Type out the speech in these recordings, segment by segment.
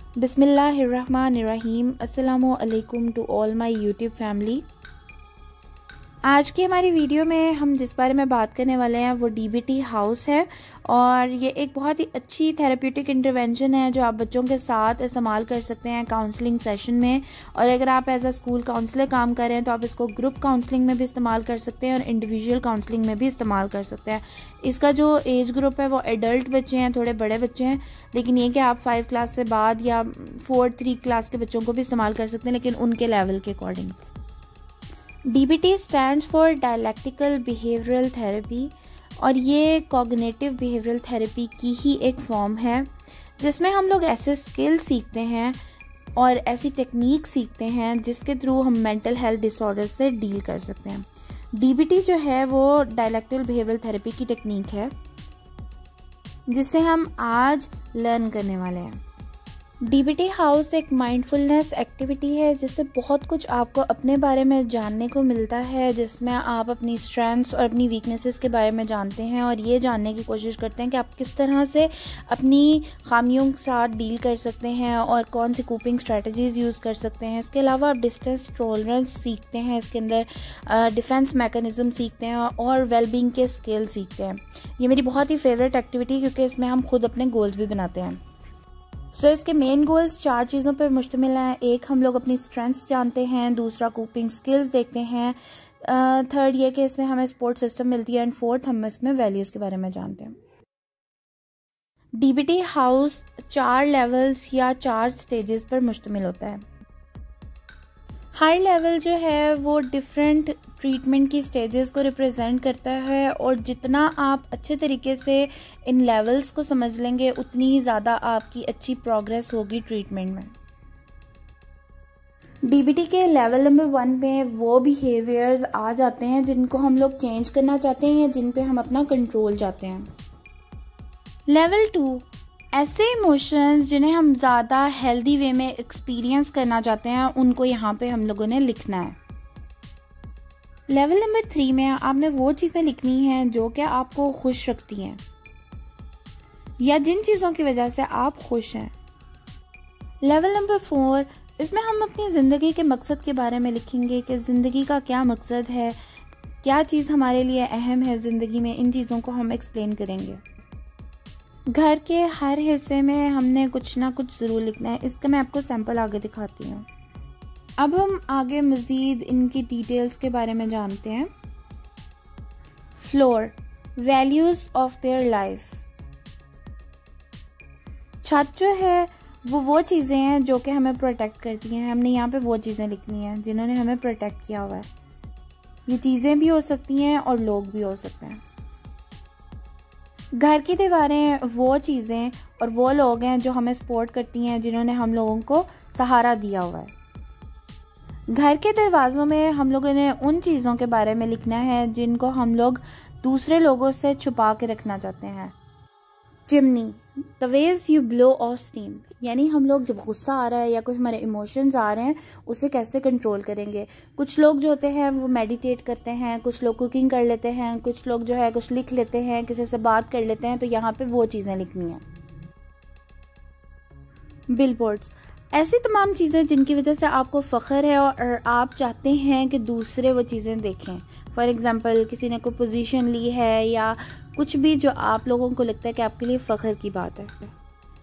बिस्मिल्लाहिर्रहमानिर्रहीम। अस्सलामु अलैकुम to all my YouTube family. आज की हमारी वीडियो में हम जिस बारे में बात करने वाले हैं वो डीबीटी हाउस है और ये एक बहुत ही अच्छी थेरेप्यूटिक इंटरवेंशन है जो आप बच्चों के साथ इस्तेमाल कर सकते हैं काउंसलिंग सेशन में। और अगर आप एज अ स्कूल काउंसलर काम कर रहे हैं तो आप इसको ग्रुप काउंसलिंग में भी इस्तेमाल कर सकते हैं और इंडिविजुअल काउंसलिंग में भी इस्तेमाल कर सकते हैं। इसका जो एज ग्रुप है वो एडल्ट बच्चे हैं, थोड़े बड़े बच्चे हैं, लेकिन ये कि आप 5 क्लास से बाद या 4-3 क्लास के बच्चों को भी इस्तेमाल कर सकते हैं, लेकिन उनके लेवल के according. DBT stands for dialectical behavioural therapy और ये कॉग्निटिव बिहेवियरल थेरेपी की ही एक फॉर्म है जिसमें हम लोग ऐसे स्किल सीखते हैं और ऐसी टेक्निक सीखते हैं जिसके थ्रू हम मेंटल हेल्थ डिसऑर्डर से डील कर सकते हैं। DBT जो है वो डायलेक्टिकल बिहेवियरल थेरेपी की टेक्निक है जिसे हम आज लर्न करने वाले हैं। DBT हाउस एक माइंडफुलनेस एक्टिविटी है जिससे बहुत कुछ आपको अपने बारे में जानने को मिलता है, जिसमें आप अपनी स्ट्रेंथ्स और अपनी वीकनेसेस के बारे में जानते हैं और ये जानने की कोशिश करते हैं कि आप किस तरह से अपनी खामियों के साथ डील कर सकते हैं और कौन सी कोपिंग स्ट्रेटजीज़ यूज़ कर सकते हैं। इसके अलावा आप डिस्टेंस टॉलरेंस सीखते हैं, इसके अंदर डिफेंस मैकेनिज़्म सीखते हैं और वेलबींग के स्किल सीखते हैं। ये मेरी बहुत ही फेवरेट एक्टिविटी है क्योंकि इसमें हम खुद अपने गोल्स भी बनाते हैं। इसके मेन गोल्स 4 चीज़ों पर मुश्तमिल हैं। एक, हम लोग अपनी स्ट्रेंथ्स जानते हैं, दूसरा कोपिंग स्किल्स देखते हैं, थर्ड ये कि इसमें हमें सपोर्ट सिस्टम मिलती है एंड फोर्थ हम इसमें वैल्यूज़ के बारे में जानते हैं। DBT हाउस 4 लेवल्स या 4 स्टेजेस पर मुश्तमिल होता है। हर लेवल जो है वो डिफरेंट ट्रीटमेंट की स्टेजेस को रिप्रेजेंट करता है और जितना आप अच्छे तरीके से इन लेवल्स को समझ लेंगे उतनी ही ज़्यादा आपकी अच्छी प्रोग्रेस होगी ट्रीटमेंट में। DBT के लेवल नंबर 1 में वो बिहेवियर्स आ जाते हैं जिनको हम लोग चेंज करना चाहते हैं या जिन पे हम अपना कंट्रोल चाहते हैं। लेवल 2, ऐसे इमोशंस जिन्हें हम ज़्यादा हेल्दी वे में एक्सपीरियंस करना चाहते हैं, उनको यहाँ पे हम लोगों ने लिखना है। लेवल नंबर 3 में आपने वो चीज़ें लिखनी हैं जो कि आपको खुश रखती हैं या जिन चीज़ों की वजह से आप खुश हैं। लेवल नंबर 4, इसमें हम अपनी ज़िंदगी के मकसद के बारे में लिखेंगे कि ज़िंदगी का क्या मकसद है, क्या चीज़ हमारे लिए अहम है ज़िंदगी में, इन चीज़ों को हम एक्सप्लेन करेंगे। घर के हर हिस्से में हमने कुछ ना कुछ ज़रूर लिखना है। इसका मैं आपको सैंपल आगे दिखाती हूँ। अब हम आगे मज़ीद इनकी डिटेल्स के बारे में जानते हैं। Floor, values of their life. छत जो है वो चीज़ें हैं जो कि हमें प्रोटेक्ट करती हैं। हमने यहाँ पे वो चीज़ें लिखनी हैं जिन्होंने हमें प्रोटेक्ट किया हुआ है। ये चीज़ें भी हो सकती हैं और लोग भी हो सकते हैं। घर की दीवारें वो चीज़ें और वो लोग हैं जो हमें सपोर्ट करती हैं, जिन्होंने हम लोगों को सहारा दिया हुआ है। घर के दरवाज़ों में हम लोगों ने उन चीज़ों के बारे में लिखना है जिनको हम लोग दूसरे लोगों से छुपा के रखना चाहते हैं। Chimney, the ways you blow of steam, यानी हम लोग जब गुस्सा आ रहा है या कोई हमारे इमोशंस आ रहे हैं उसे कैसे कंट्रोल करेंगे। कुछ लोग जो होते हैं वो मेडिटेट करते हैं, कुछ लोग कुकिंग कर लेते हैं, कुछ लोग जो है कुछ लिख लेते हैं, किसी से बात कर लेते हैं, तो यहाँ पे वो चीज़ें लिखनी है। बिलबोर्ड्स, ऐसी तमाम चीज़ें जिनकी वजह से आपको फ़ख्र है और आप चाहते हैं कि दूसरे वो चीज़ें देखें। फॉर एग्ज़ाम्पल, किसी ने कोई पोजीशन ली है या कुछ भी जो आप लोगों को लगता है कि आपके लिए फ़ख्र की बात है।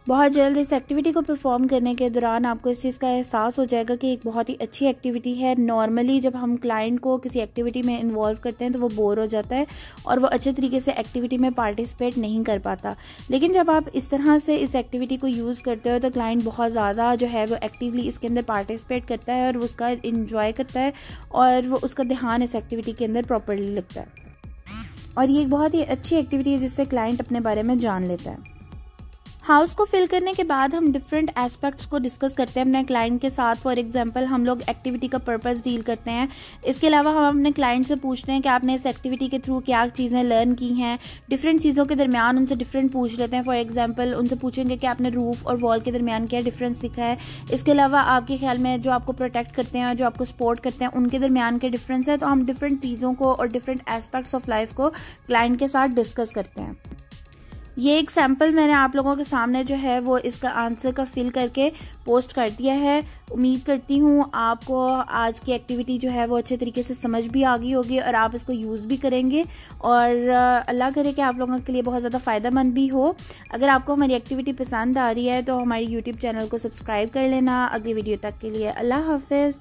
बहुत जल्द इस एक्टिविटी को परफॉर्म करने के दौरान आपको इस चीज़ का एहसास हो जाएगा कि एक बहुत ही अच्छी एक्टिविटी है। नॉर्मली जब हम क्लाइंट को किसी एक्टिविटी में इन्वॉल्व करते हैं तो वो बोर हो जाता है और वो अच्छे तरीके से एक्टिविटी में पार्टिसिपेट नहीं कर पाता, लेकिन जब आप इस तरह से इस एक्टिविटी को यूज़ करते हो तो क्लाइंट बहुत ज़्यादा जो है वो एक्टिवली इसके अंदर पार्टिसिपेट करता है और वो उसका इंजॉय करता है और वो उसका ध्यान इस एक्टिविटी के अंदर प्रॉपरली लगता है। और ये एक बहुत ही अच्छी एक्टिविटी है जिससे क्लाइंट अपने बारे में जान लेता है। हाउस को फिल करने के बाद हम डिफरेंट एस्पेक्ट्स को डिस्कस करते हैं अपने क्लाइंट के साथ। फॉर एग्जांपल, हम लोग एक्टिविटी का पर्पस डील करते हैं। इसके अलावा हम अपने क्लाइंट से पूछते हैं कि आपने इस एक्टिविटी के थ्रू क्या चीज़ें लर्न की हैं। डिफरेंट चीज़ों के दरमियान उनसे डिफरेंट पूछ लेते हैं। फॉर एग्जांपल, उनसे पूछेंगे कि आपने रूफ और वॉल के दरमियान क्या डिफरेंस लिखा है। इसके अलावा आपके ख्याल में जो आपको प्रोटेक्ट करते हैं, जो आपको सपोर्ट करते हैं, उनके दरमियान के डिफरेंस है। तो हम डिफरेंट चीज़ों को और डिफरेंट एस्पेक्ट्स ऑफ लाइफ को क्लाइंट के साथ डिस्कस करते हैं। ये एक सैम्पल मैंने आप लोगों के सामने जो है वो इसका आंसर का फिल करके पोस्ट कर दिया है। उम्मीद करती हूँ आपको आज की एक्टिविटी जो है वो अच्छे तरीके से समझ भी आ गई होगी और आप इसको यूज़ भी करेंगे और अल्लाह करे कि आप लोगों के लिए बहुत ज़्यादा फ़ायदेमंद भी हो। अगर आपको हमारी एक्टिविटी पसंद आ रही है तो हमारे यूट्यूब चैनल को सब्सक्राइब कर लेना। अगली वीडियो तक के लिए अल्लाह हाफिज़।